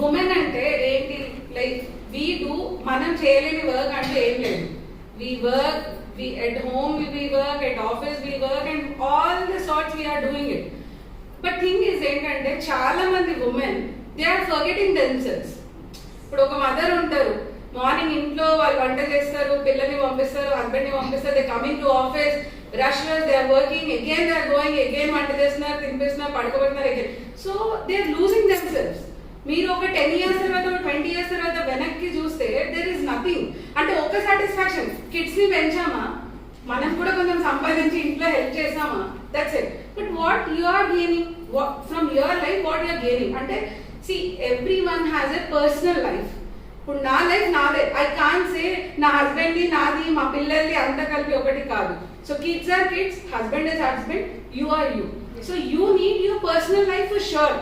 Women అంటే ఏంటి, like we do, మనం చేయలేని వర్క్ అంటే ఏం లేదు. We work, we at home we work, at office we work, and all the sorts we are doing it. But thing is ఏంటంటే చాలా మంది women they are forgetting themselves. ఇప్పుడు ఒక మదర్ ఉంటారు, మార్నింగ్ ఇంట్లో వాళ్ళు వంట చేస్తారు, పిల్లల్ని పంపిస్తారు, హస్బెండ్ ని పంపిస్తారు, they coming to office, rush they are working, again they are going, again వంట చేస్తున్నారు, తినిపిస్తున్నారు, పడుకోబెడుతున్నారు, again. So they are losing themselves. మీరు ఒక 10 years తర్వాత 20 years తర్వాత వెనక్కి చూస్తే దేర్ ఇస్ నథింగ్. అంటే ఒక సాటిస్ఫాక్షన్, కిడ్స్ ని పెంచామా, మనం కూడా కొంచెం సంపాదించి ఇంట్లో హెల్ప్ చేసామా, that's it. But what you are gaining from your life, what you are gaining అంటే, see everyone has a personal life. ఇప్పుడు నా లైఫ్ నాదే, ఐ కాంట్ సే నా హస్బెండ్ ది నాది, మా పిల్లల్ని అంతా కలిపి ఒకటి కాదు. So kids are kids, husband is husband, you are you. So you need your personal life for sure.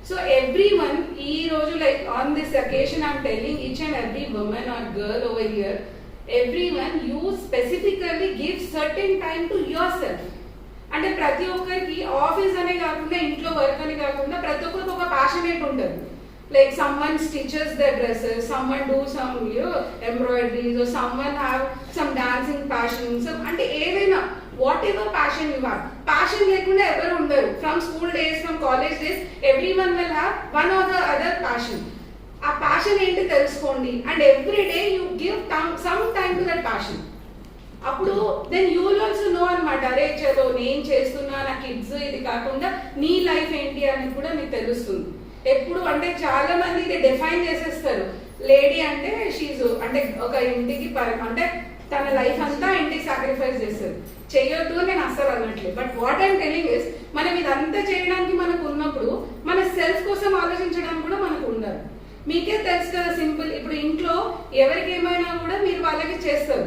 So everyone, ee roju, like on this occasion I'm telling each and every woman or girl over here, everyone, you specifically give certain time to yourself. అంటే ప్రతి ఒక్కరికి office అనే కాకుండా, ఇంట్లో work అని కాకుండా, ప్రతి ఒక్కరికి ఒక ప్యాషనేట్ ఉంటుంది. Like someone stitches their dresses, someone do some embroideries, or someone have some dancing passion. So ante edaina whatever passion you have, passion lekunda ever undaru. From school days, from college days, everyone will have one or the other passion. A passion enti teluskondi, and every day you give some time to that passion. అప్పుడు then you will also know అనమాట, అరే చలో నేను చేస్తున్నా, నా kids ఇది కాకుండా నీ లైఫ్ ఏంటి అని కూడా మీకు తెలుస్తుంది. ఎప్పుడు అంటే చాలా మంది ఇది డిఫైన్ చేసేస్తారు, లేడీ అంటే షీజ్ అంటే ఒక ఇంటికి అంటే తన లైఫ్ అంతా ఇంటికి సాక్రిఫైస్ చేస్తారు. చెయ్యొద్దు నేను అస్సలు అన్నట్లేదు. But what I'm telling is, మనం ఇదంతా చేయడానికి మనకు ఉన్నప్పుడు మన సెల్ఫ్ కోసం ఆలోచించడానికి కూడా మనకు ఉండాలి. మీకే తెలుసు కదా, సింపుల్. ఇప్పుడు ఇంట్లో ఎవరికి ఏమైనా కూడా మీరు వాళ్ళకి చేస్తారు.